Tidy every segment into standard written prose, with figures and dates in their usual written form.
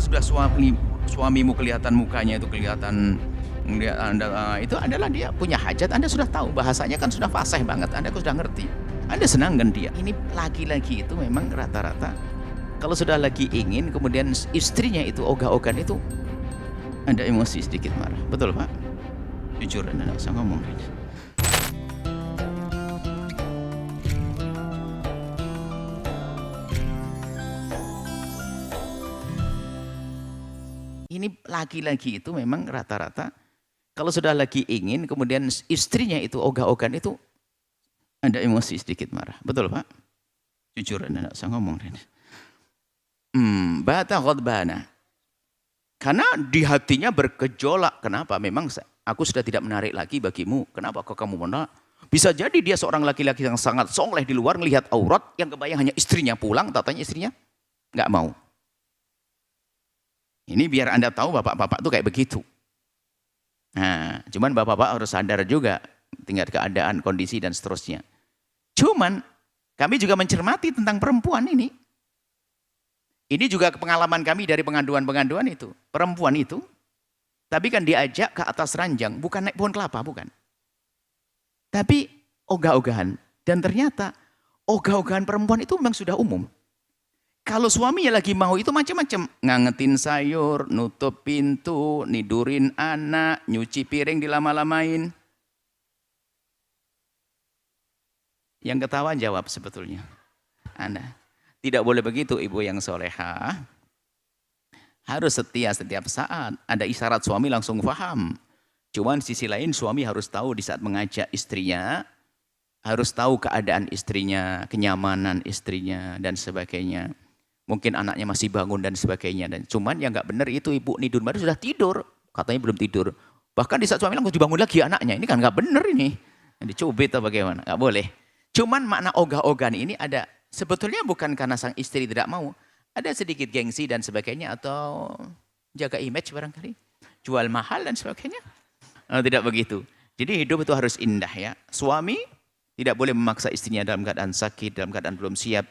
kalau sudah suamimu kelihatan mukanya itu kelihatan Anda itu adalah dia punya hajat, Anda sudah tahu bahasanya kan sudah fasih banget, Anda sudah ngerti. Anda senang kan dia. Ini laki-laki itu memang rata-rata kalau sudah lagi ingin kemudian istrinya itu ogah-ogahan itu ada emosi sedikit marah. Betul Pak? Jujur Anda nggak usah ngomong. Ini laki-laki itu memang rata-rata kalau sudah lagi ingin kemudian istrinya itu ogah-ogahan itu ada emosi sedikit marah. Betul Pak? Jujur Anda nggak usah ngomong. Bata ghadbana. Karena di hatinya bergejolak. Kenapa? Memang aku sudah tidak menarik lagi bagimu. Kenapa kok kamu menolak? Bisa jadi dia seorang laki-laki yang sangat soleh di luar melihat aurat yang kebayang hanya istrinya pulang, tatanya istrinya nggak mau. Ini biar Anda tahu bapak-bapak tuh kayak begitu. Nah, cuman bapak-bapak harus sadar juga tingkat keadaan, kondisi dan seterusnya. Cuman kami juga mencermati tentang perempuan ini. Ini juga pengalaman kami dari pengaduan-pengaduan itu. Perempuan itu, tapi kan diajak ke atas ranjang, bukan naik pohon kelapa, bukan. Tapi ogah-ogahan. Dan ternyata ogah-ogahan perempuan itu memang sudah umum. Kalau suaminya lagi mau itu macam-macam. Ngangetin sayur, nutup pintu, nidurin anak, nyuci piring dilama-lamain. Yang ketawa jawab sebetulnya. Anda. Tidak boleh begitu ibu yang soleha. Harus setia setiap saat. Ada isyarat suami langsung paham. Cuman sisi lain suami harus tahu di saat mengajak istrinya. Harus tahu keadaan istrinya, kenyamanan istrinya dan sebagainya. Mungkin anaknya masih bangun dan sebagainya. Dan cuman yang nggak benar itu ibu nidur baru sudah tidur. Katanya belum tidur. Bahkan di saat suami langsung dibangun lagi anaknya. Ini kan nggak benar ini. Dicubit atau bagaimana? Nggak boleh. Cuman makna ogah-ogahan ini ada. Sebetulnya bukan karena sang istri tidak mau. Ada sedikit gengsi dan sebagainya. Atau jaga image barangkali. Jual mahal dan sebagainya. Tidak begitu. Jadi hidup itu harus indah ya. Suami tidak boleh memaksa istrinya dalam keadaan sakit, dalam keadaan belum siap.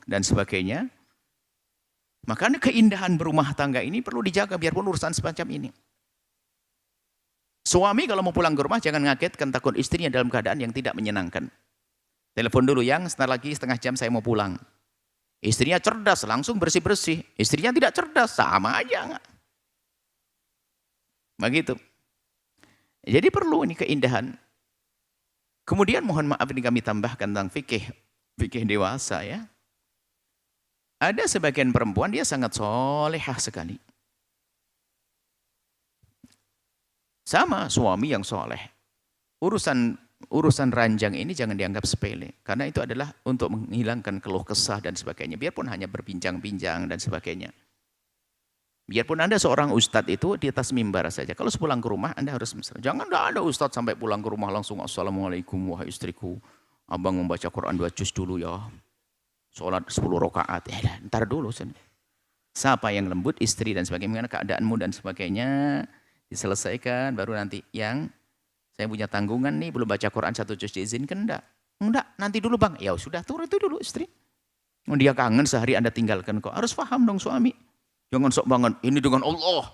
Dan sebagainya. Makanya keindahan berumah tangga ini perlu dijaga biarpun urusan semacam ini. Suami kalau mau pulang ke rumah jangan ngagetkan takut istrinya dalam keadaan yang tidak menyenangkan. Telepon dulu yang sebentar lagi setengah jam saya mau pulang. Istrinya cerdas langsung bersih-bersih. Istrinya tidak cerdas sama aja. Begitu. Jadi perlu ini keindahan. Kemudian mohon maaf ini kami tambahkan tentang fikih dewasa ya. Ada sebagian perempuan dia sangat solehah sekali. Sama suami yang soleh. Urusan ranjang ini jangan dianggap sepele. Karena itu adalah untuk menghilangkan keluh kesah dan sebagainya. Biarpun hanya berbincang-bincang dan sebagainya. Biarpun Anda seorang ustadz itu di atas mimbar saja. Kalau sepulang ke rumah Anda harus mesra. Jangan ada ustadz sampai pulang ke rumah langsung assalamualaikum wahai istriku. Abang membaca Quran 2 juz dulu ya. Sholat 10 rakaat. Ntar dulu. Siapa yang lembut, istri dan sebagainya. Keadaanmu dan sebagainya. Diselesaikan. Baru nanti yang saya punya tanggungan nih. Belum baca Quran 1 juz diizinkan enggak? Enggak. Nanti dulu bang. Ya sudah turun itu dulu istri. Dia kangen sehari Anda tinggalkan kok. Harus paham dong suami. Jangan sok banget. Ini dengan Allah.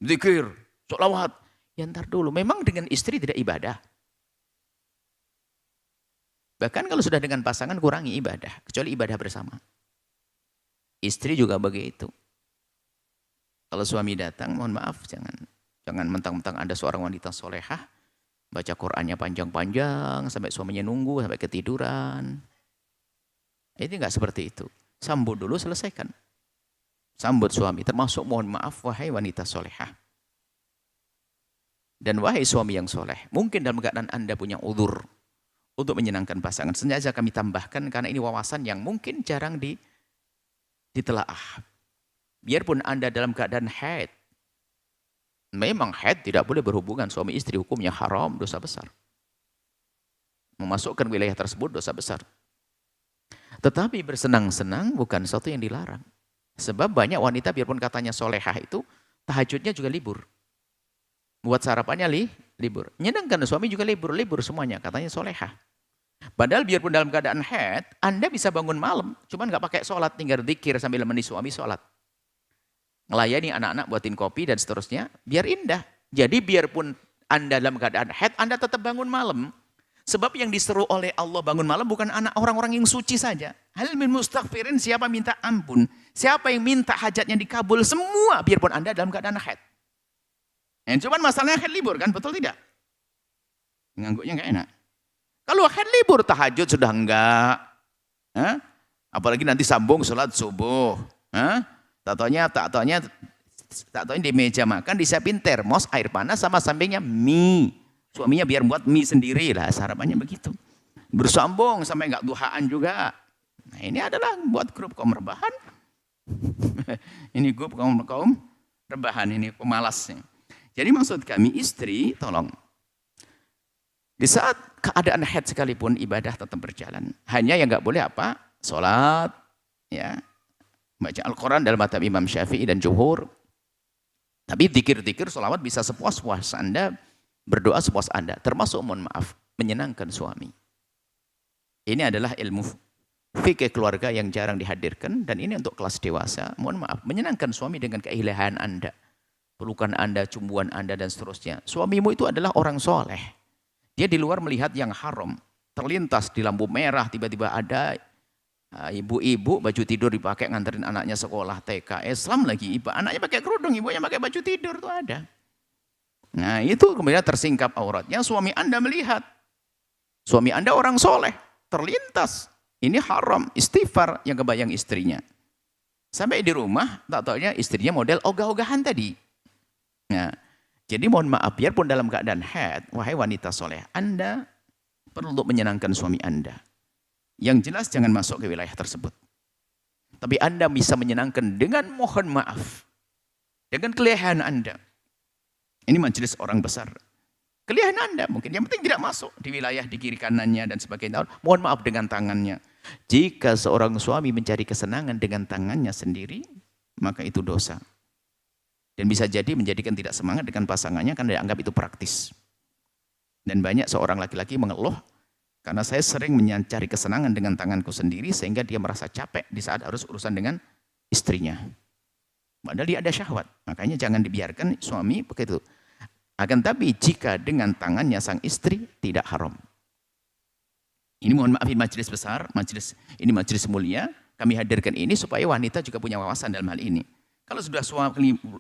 Zikir. Sholawat. Ya ntar dulu. Memang dengan istri tidak ibadah. Bahkan kalau sudah dengan pasangan kurangi ibadah. Kecuali ibadah bersama. Istri juga begitu. Kalau suami datang, mohon maaf. Jangan mentang-mentang Anda seorang wanita solehah. Baca Qur'annya panjang-panjang. Sampai suaminya nunggu, sampai ketiduran. Ini enggak seperti itu. Sambut dulu, selesaikan. Sambut suami. Termasuk mohon maaf, wahai wanita solehah. Dan wahai suami yang soleh. Mungkin dalam keadaan Anda punya udzur. Untuk menyenangkan pasangan. Sengaja kami tambahkan karena ini wawasan yang mungkin jarang ditelaah. Biarpun Anda dalam keadaan haid. Memang haid tidak boleh berhubungan suami istri. Hukumnya haram, dosa besar. Memasukkan wilayah tersebut dosa besar. Tetapi bersenang-senang bukan sesuatu yang dilarang. Sebab banyak wanita biarpun katanya solehah itu. Tahajudnya juga libur. Buat sarapannya libur. Nyenangkan suami juga libur semuanya. Katanya solehah. Padahal biarpun dalam keadaan haid, Anda bisa bangun malam. Cuman gak pakai sholat, tinggal zikir sambil menemani suami sholat. Ngelayani anak-anak, buatin kopi dan seterusnya, biar indah. Jadi biarpun Anda dalam keadaan haid, Anda tetap bangun malam. Sebab yang diseru oleh Allah bangun malam bukan anak orang-orang yang suci saja. Hal min mustaghfirin, siapa minta ampun. Siapa yang minta hajatnya dikabul, semua biarpun Anda dalam keadaan haid. Cuman masalahnya haid libur kan, betul tidak? Ngangguknya nggak enak. Kalau haid libur, tahajud sudah enggak. Apalagi nanti sambung sholat subuh. Tak taunya di meja makan disiapin termos air panas sama sampingnya mie. Suaminya biar buat mie sendiri lah, sarapannya begitu. Bersambung sampai enggak duhaan juga. Nah, ini adalah buat grup kaum rebahan. Ini grup kaum rebahan, ini pemalas. Jadi maksud kami istri, tolong. Di saat keadaan haid sekalipun ibadah tetap berjalan. Hanya yang enggak boleh apa? Sholat, ya. Baca Al-Quran dalam mazhab Imam Syafi'i dan Jumhur. Tapi zikir-zikir sholawat bisa sepuas-puas Anda, berdoa sepuas Anda. Termasuk, mohon maaf, menyenangkan suami. Ini adalah ilmu fikih keluarga yang jarang dihadirkan. Dan ini untuk kelas dewasa. Mohon maaf, menyenangkan suami dengan keilahan Anda. Pelukan Anda, cumbuan Anda, dan seterusnya. Suamimu itu adalah orang soleh. Dia di luar melihat yang haram. Terlintas di lampu merah, tiba-tiba ada ibu-ibu baju tidur dipakai nganterin anaknya sekolah TK Islam lagi, anaknya pakai kerudung, ibunya pakai baju tidur, tuh ada. Nah itu kemudian tersingkap auratnya, suami Anda melihat, suami Anda orang soleh, terlintas, ini haram, istighfar yang kebayang istrinya. Sampai di rumah, tak taunya istrinya model ogah-ogahan tadi. Nah, jadi mohon maaf, biarpun dalam keadaan haid, wahai wanita soleh, Anda perlu untuk menyenangkan suami Anda. Yang jelas jangan masuk ke wilayah tersebut. Tapi Anda bisa menyenangkan dengan mohon maaf. Dengan kelehaan Anda. Ini majelis orang besar. Kelehaan Anda mungkin. Yang penting tidak masuk di wilayah di kiri kanannya dan sebagainya. Mohon maaf dengan tangannya. Jika seorang suami mencari kesenangan dengan tangannya sendiri, maka itu dosa. Dan bisa jadi menjadikan tidak semangat dengan pasangannya karena dianggap itu praktis. Dan banyak seorang laki-laki mengeluh, karena saya sering mencari kesenangan dengan tanganku sendiri sehingga dia merasa capek di saat harus urusan dengan istrinya. Padahal dia ada syahwat. Makanya jangan dibiarkan suami begitu. Akan tapi jika dengan tangannya sang istri tidak haram. Ini mohon maaf, majelis besar, ini majelis mulia. Kami hadirkan ini supaya wanita juga punya wawasan dalam hal ini. Kalau sudah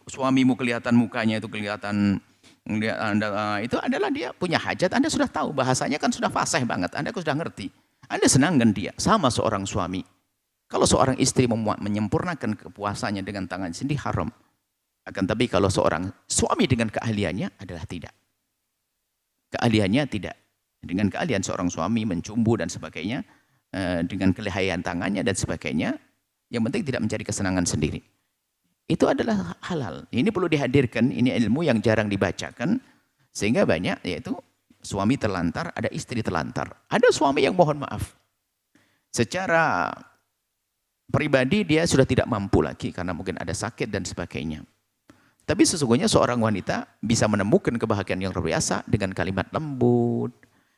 suamimu kelihatan mukanya itu kelihatan Anda, itu adalah dia punya hajat, Anda sudah tahu, bahasanya kan sudah fasih banget, Anda sudah ngerti. Anda senangkan dia, sama seorang suami. Kalau seorang istri menyempurnakan kepuasannya dengan tangan sendiri haram. Akan tapi kalau seorang suami dengan keahliannya adalah tidak. Keahliannya tidak. Dengan keahlian seorang suami mencumbu dan sebagainya, dengan kelihayan tangannya dan sebagainya, yang penting tidak mencari kesenangan sendiri. Itu adalah halal. Ini perlu dihadirkan, ini ilmu yang jarang dibacakan. Sehingga banyak, yaitu suami terlantar, ada istri terlantar. Ada suami yang mohon maaf. Secara pribadi dia sudah tidak mampu lagi karena mungkin ada sakit dan sebagainya. Tapi sesungguhnya seorang wanita bisa menemukan kebahagiaan yang luar biasa dengan kalimat lembut,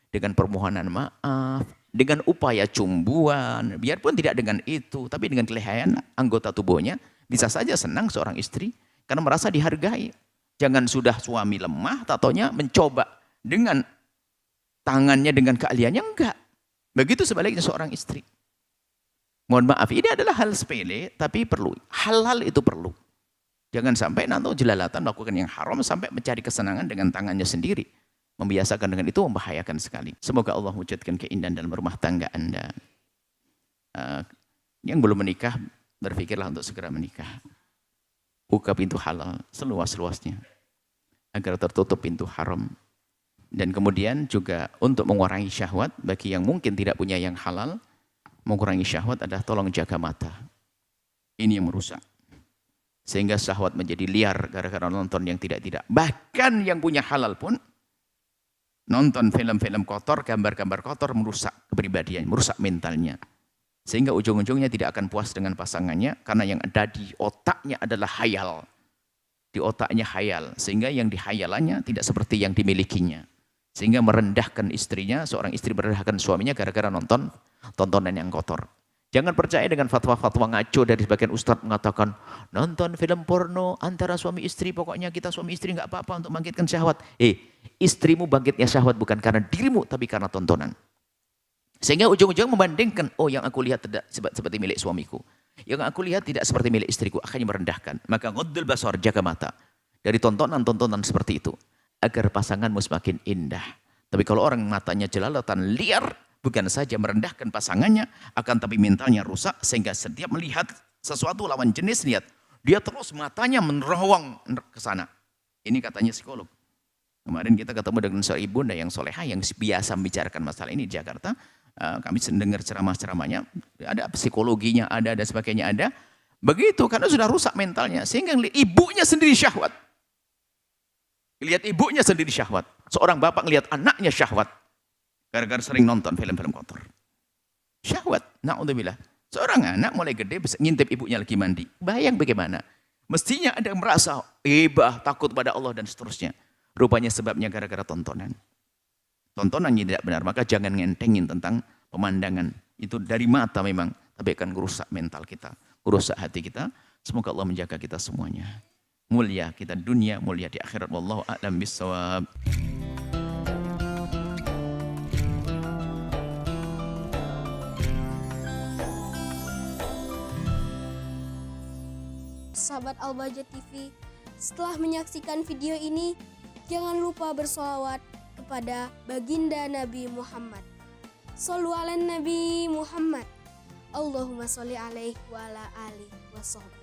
dengan permohonan maaf, dengan upaya cumbuan. Biarpun tidak dengan itu, tapi dengan kelihayan anggota tubuhnya, bisa saja senang seorang istri karena merasa dihargai. Jangan sudah suami lemah, tatonya mencoba dengan tangannya, dengan keahliannya, enggak. Begitu sebaliknya seorang istri. Mohon maaf, ini adalah hal sepele, tapi perlu. Hal-hal itu perlu. Jangan sampai nanti jelalatan melakukan yang haram sampai mencari kesenangan dengan tangannya sendiri. Membiasakan dengan itu membahayakan sekali. Semoga Allah wujudkan keindahan dalam rumah tangga Anda. Yang belum menikah, berpikirlah untuk segera menikah. Buka pintu halal seluas-luasnya agar tertutup pintu haram. Dan kemudian juga untuk mengurangi syahwat, bagi yang mungkin tidak punya yang halal, mengurangi syahwat adalah tolong jaga mata. Ini yang merusak. Sehingga syahwat menjadi liar gara-gara nonton yang tidak-tidak. Bahkan yang punya halal pun nonton film-film kotor, gambar-gambar kotor, merusak kepribadiannya, merusak mentalnya. Sehingga ujung-ujungnya tidak akan puas dengan pasangannya, karena yang ada di otaknya adalah khayal. Di otaknya khayal, sehingga yang dihayalannya tidak seperti yang dimilikinya. Sehingga merendahkan istrinya, seorang istri merendahkan suaminya gara-gara nonton tontonan yang kotor. Jangan percaya dengan fatwa-fatwa ngaco dari sebagian ustadz mengatakan nonton film porno antara suami istri, pokoknya kita suami istri nggak apa-apa untuk bangkitkan syahwat. Istrimu bangkitnya syahwat bukan karena dirimu tapi karena tontonan. Sehingga ujung-ujung membandingkan, oh yang aku lihat tidak seperti milik suamiku. Yang aku lihat tidak seperti milik istriku, akhirnya merendahkan. Maka ghaddul basar, jaga mata dari tontonan-tontonan seperti itu agar pasanganmu semakin indah. Tapi kalau orang matanya jelalatan liar, bukan saja merendahkan pasangannya, akan tapi mentalnya rusak sehingga setiap melihat sesuatu lawan jenis lihat, dia terus matanya menerawang ke sana. Ini katanya psikolog. Kemarin kita ketemu dengan seorang ibunda yang solehah yang biasa membicarakan masalah ini di Jakarta. Kami dengar ceramah-ceramahnya, ada psikologinya, ada sebagainya ada. Begitu karena sudah rusak mentalnya sehingga ibunya sendiri syahwat. Lihat ibunya sendiri syahwat. Seorang bapak lihat anaknya syahwat. Gara-gara sering nonton film-film kotor. Syahwat, na'udzubillah. Seorang anak mulai gede bisa ngintip ibunya lagi mandi. Bayang bagaimana? Mestinya ada yang merasa hebah, takut pada Allah dan seterusnya. Rupanya sebabnya gara-gara tontonan. Tontonannya tidak benar, maka jangan ngentengin tentang pemandangan. Itu dari mata memang, tapi akan merusak mental kita, merusak hati kita. Semoga Allah menjaga kita semuanya. Mulia kita dunia, mulia di akhirat. Wallahu a'lam bissawab. Sahabat Al-Bahjah TV, setelah menyaksikan video ini, jangan lupa bersolawat kepada baginda Nabi Muhammad. Shollu ala Nabi Muhammad. Allahumma sholli alaihi wa ala alihi wa sahbihi.